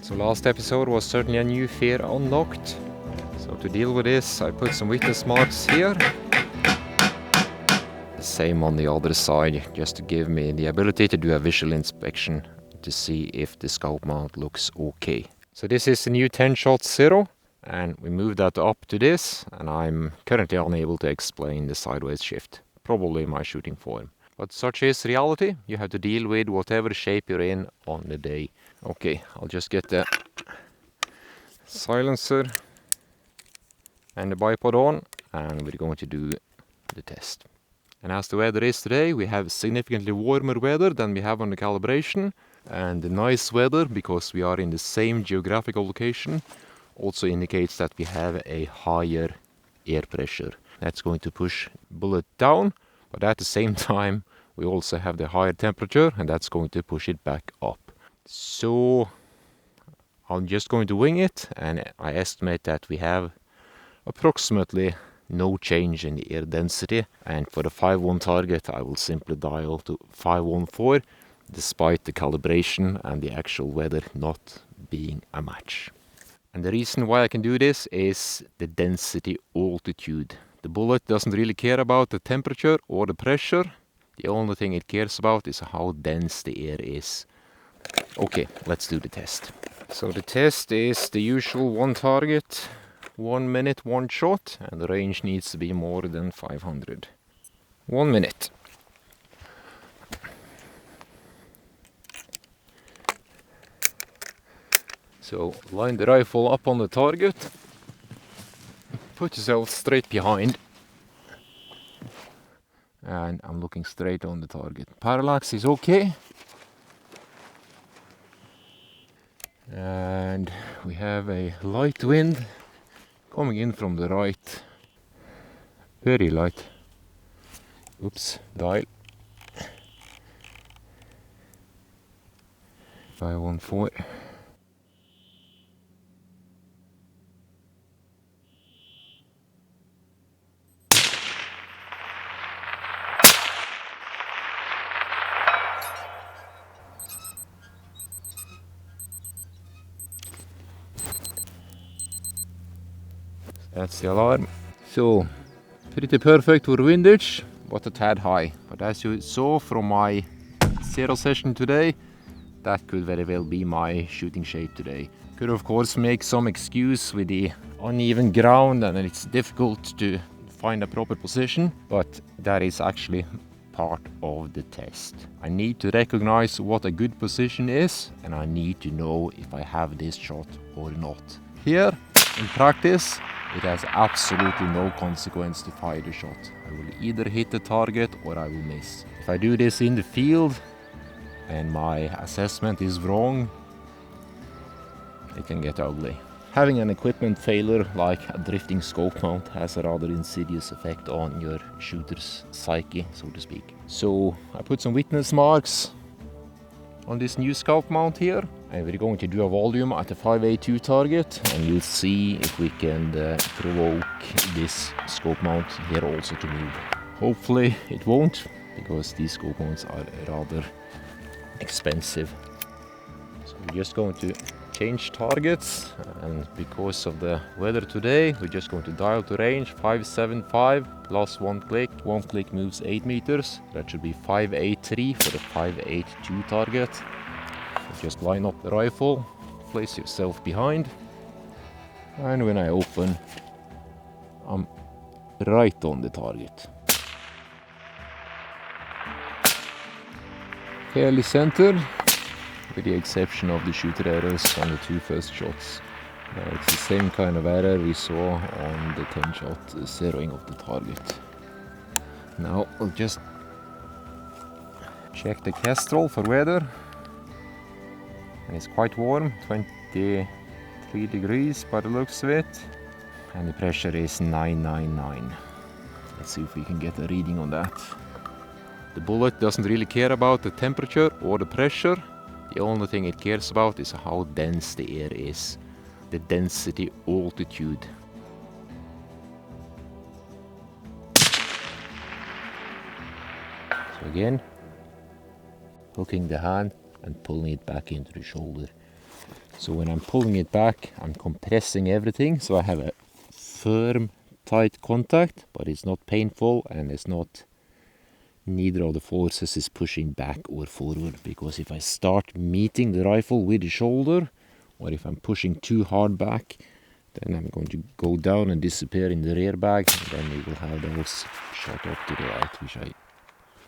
So last episode was certainly a new fear unlocked. So to deal with this, I put some witness marks here. The same on the other side, just to give me the ability to do a visual inspection to see if the scope mount looks okay. So this is the new 10-0, and we move that up to this, and I'm currently unable to explain the sideways shift. Probably my shooting form. But such is reality. You have to deal with whatever shape you're in on the day. Okay, I'll just get the silencer and the bipod on, and we're going to do the test. And as the weather is today, we have significantly warmer weather than we have on the calibration. And the nice weather, because we are in the same geographical location, also indicates that we have a higher air pressure. That's going to push bullet down, but at the same time, we also have the higher temperature, and that's going to push it back up. So I'm just going to wing it, and I estimate that we have approximately no change in the air density, and for the 5.1 target I will simply dial to 5.14 despite the calibration and the actual weather not being a match. And the reason why I can do this is the density altitude. The bullet doesn't really care about the temperature or the pressure. The only thing it cares about is how dense the air is. Okay, let's do the test. So the test is the usual one target, 1 minute, one shot, and the range needs to be more than 500. 1 minute. So line the rifle up on the target, put yourself straight behind, and I'm looking straight on the target. Parallax is okay. And we have a light wind coming in from the right, very light. Oops, dial. 514. That's the alarm. So, pretty perfect for windage, but a tad high. But as you saw from my zero session today, that could very well be my shooting shape today. Could of course make some excuse with the uneven ground and it's difficult to find a proper position, but that is actually part of the test. I need to recognize what a good position is, and I need to know if I have this shot or not. Here, in practice, it has absolutely no consequence to fire the shot. I will either hit the target or I will miss. If I do this in the field and my assessment is wrong, it can get ugly. Having an equipment failure like a drifting scope mount has a rather insidious effect on your shooter's psyche, so to speak. So I put some witness marks on this new scope mount here, and we're going to do a volume at the 5.82 target, and you'll see if we can provoke this scope mount here also to move. Hopefully it won't, because these scope mounts are rather expensive. So we're just going to change targets, and because of the weather today, we're just going to dial to range 575 plus 1 click. 1 click moves 8 meters. That should be 583 for the 582 target. So just line up the rifle, place yourself behind, and when I open, I'm right on the target. Fairly centered, with the exception of the shooter errors on the 2 first shots. It's the same kind of error we saw on the 10-shot zeroing of the target. Now we'll just check the Kestrel for weather. And it's quite warm, 23 degrees by the looks of it. And the pressure is 999. Let's see if we can get a reading on that. The bullet doesn't really care about the temperature or the pressure. The only thing it cares about is how dense the air is, the density altitude. So again, hooking the hand and pulling it back into the shoulder. So when I'm pulling it back, I'm compressing everything, so I have a firm, tight contact, but it's not painful, and it's not, neither of the forces is pushing back or forward, because if I start meeting the rifle with the shoulder, or if I'm pushing too hard back, then I'm going to go down and disappear in the rear bag, and then we will have those shot up to the right, which I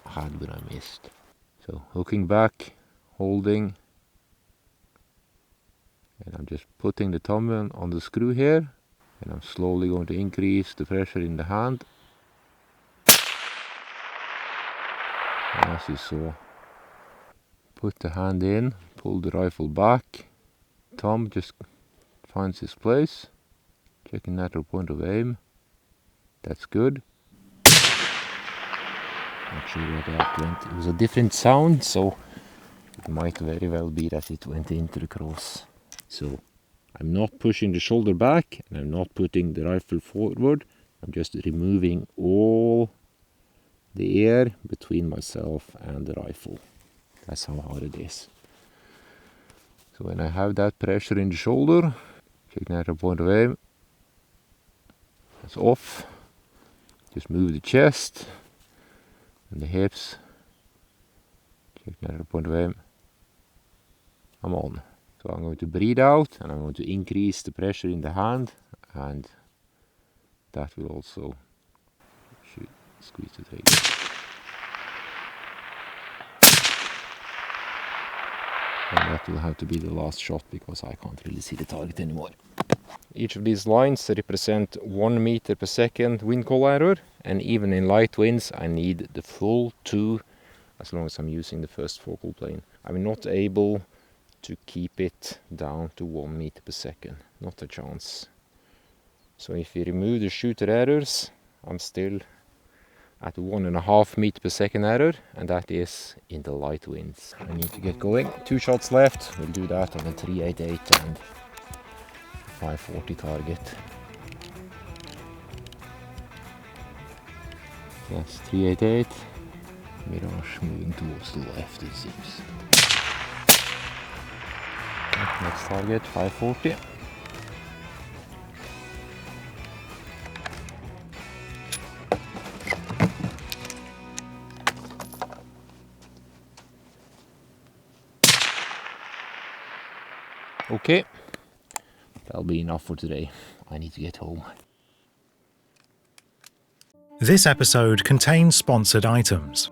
had when I missed. So hooking back, holding, and I'm just putting the thumb on the screw here, and I'm slowly going to increase the pressure in the hand. And as you saw, put the hand in, pull the rifle back, thumb just finds his place, checking natural point of aim. That's good. Not sure where that went. It was a different sound, so it might very well be that it went into the cross. So I'm not pushing the shoulder back, and I'm not putting the rifle forward. I'm just removing all the air between myself and the rifle. That's how hard it is. So when I have that pressure in the shoulder, check natural point of aim. That's off. Just move the chest and the hips. Check natural point of aim. I'm on. So I'm going to breathe out, and I'm going to increase the pressure in the hand, and that will also squeeze the trigger. And that will have to be the last shot, because I can't really see the target anymore. Each of these lines represent 1 meter per second wind call error, and even in light winds I need the full 2 as long as I'm using the first focal plane. I'm not able to keep it down to 1 meter per second, not a chance. So if you remove the shooter errors, I'm still at 1.5 meter per second error, and that is in the light winds. I need to get going. 2 shots left. We'll do that on a 388 and 540 target. That's 388. Mirage moving towards the left, it seems. Next target, 540. Okay, that'll be enough for today. I need to get home. This episode contains sponsored items.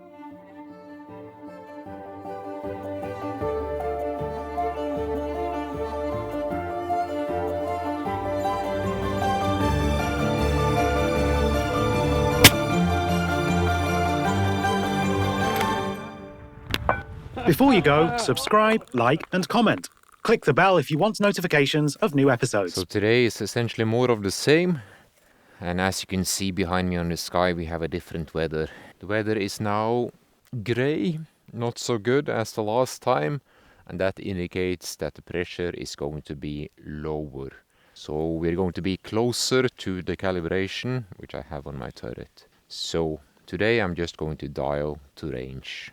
Before you go, subscribe, like, and comment. Click the bell if you want notifications of new episodes. So today is essentially more of the same. And as you can see behind me on the sky, we have a different weather. The weather is now grey, not so good as the last time. And that indicates that the pressure is going to be lower. So we're going to be closer to the calibration, which I have on my turret. So today I'm just going to dial to range.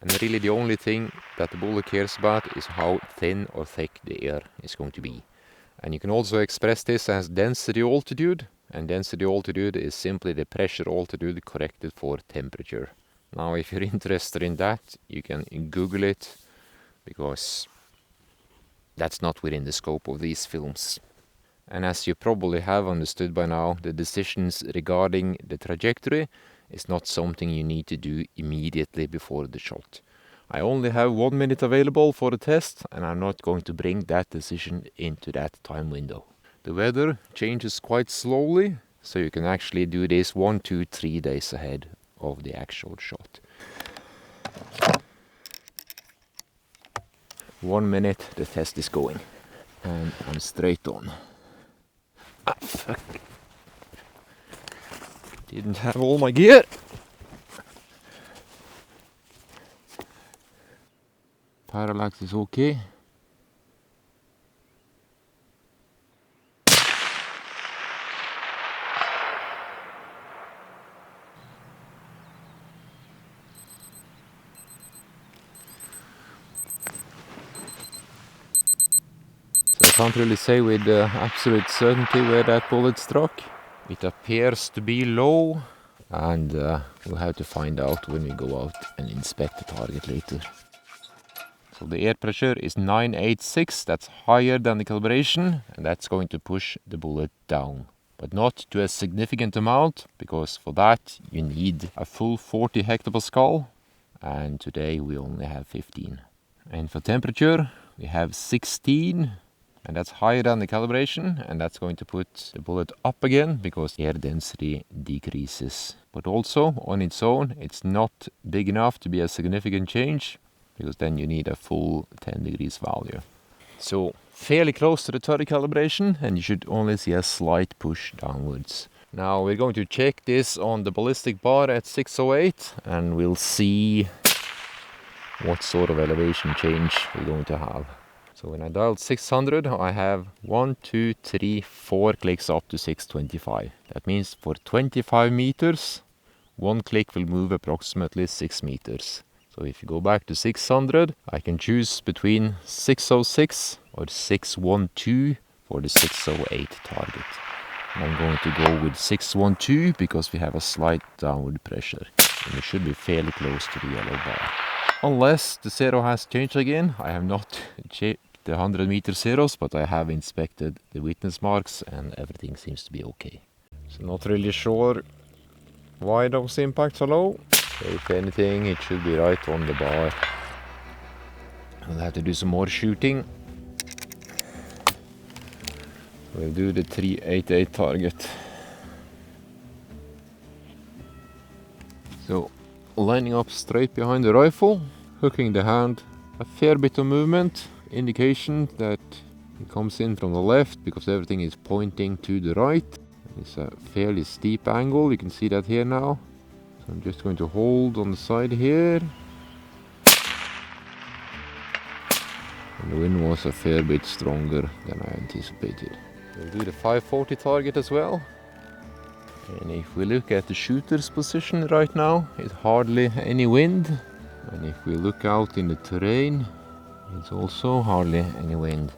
And really the only thing that the bullet cares about is how thin or thick the air is going to be. And you can also express this as density altitude. And density altitude is simply the pressure altitude corrected for temperature. Now if you're interested in that, you can Google it, because that's not within the scope of these films. And as you probably have understood by now, the decisions regarding the trajectory is not something you need to do immediately before the shot. I only have 1 minute available for the test, and I'm not going to bring that decision into that time window. The weather changes quite slowly, so you can actually do this 1, 2, 3 days ahead of the actual shot. 1 minute, the test is going, and I'm straight on. Ah, fuck. Didn't have all my gear. Parallax is okay. can't really say with absolute certainty where that bullet struck. It appears to be low, and we'll have to find out when we go out and inspect the target later. So the air pressure is 986, that's higher than the calibration, and that's going to push the bullet down. But not to a significant amount, because for that you need a full 40 hectopascal, and today we only have 15. And for temperature, we have 16, and that's higher than the calibration, and that's going to put the bullet up again because air density decreases. But also, on its own, it's not big enough to be a significant change, because then you need a full 10 degrees value. So, fairly close to the 30 calibration, and you should only see a slight push downwards. Now we're going to check this on the ballistic bar at 608, and we'll see what sort of elevation change we're going to have. So when I dialed 600, I have 1, 2, 3, 4 clicks up to 625. That means for 25 meters, one click will move approximately 6 meters. So if you go back to 600, I can choose between 606 or 612 for the 608 target. And I'm going to go with 612 because we have a slight downward pressure. And we should be fairly close to the yellow bar. Unless the zero has changed again. I have not checked the 100 meter zeros, but I have inspected the witness marks and everything seems to be okay. So not really sure why those impacts are low. If anything, it should be right on the bar. I'll have to do some more shooting. We'll do the 388 target. So, lining up straight behind the rifle, hooking the hand, a fair bit of movement, indication that it comes in from the left because everything is pointing to the right. It's a fairly steep angle, you can see that here now. So I'm just going to hold on the side here. And the wind was a fair bit stronger than I anticipated. We'll do the 540 target as well. And if we look at the shooter's position right now, it's hardly any wind. And if we look out in the terrain, it's also hardly any wind.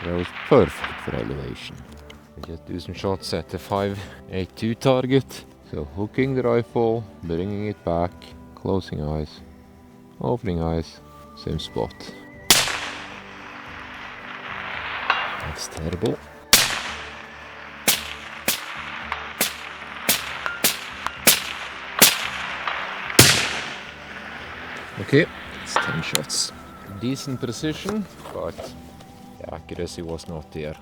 That was perfect for elevation. We just do some shots at the 582 target. So hooking the rifle, bringing it back, closing eyes, opening eyes, same spot. That's terrible. Okay, it's 10 shots. Decent precision, but the accuracy was not there.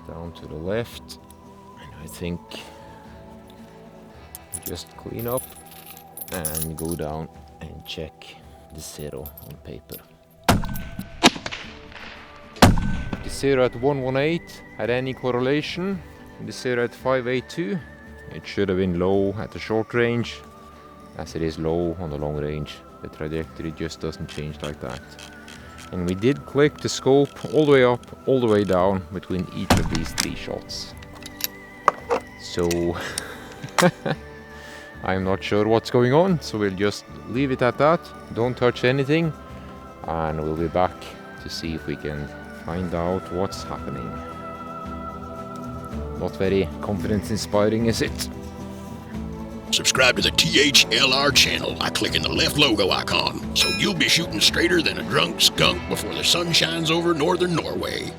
Down to the left, and I think just clean up and go down and check the zero on paper. The zero at 118 had any correlation with the zero at 582. It should have been low at the short range, as it is low on the long range. The trajectory just doesn't change like that. And we did click the scope all the way up, all the way down between each of these 3 shots. So I'm not sure what's going on, so we'll just leave it at that. Don't touch anything, and we'll be back to see if we can find out what's happening. Not very confidence inspiring, is it? Subscribe to the THLR channel by clicking the left logo icon, so you'll be shooting straighter than a drunk skunk before the sun shines over northern Norway.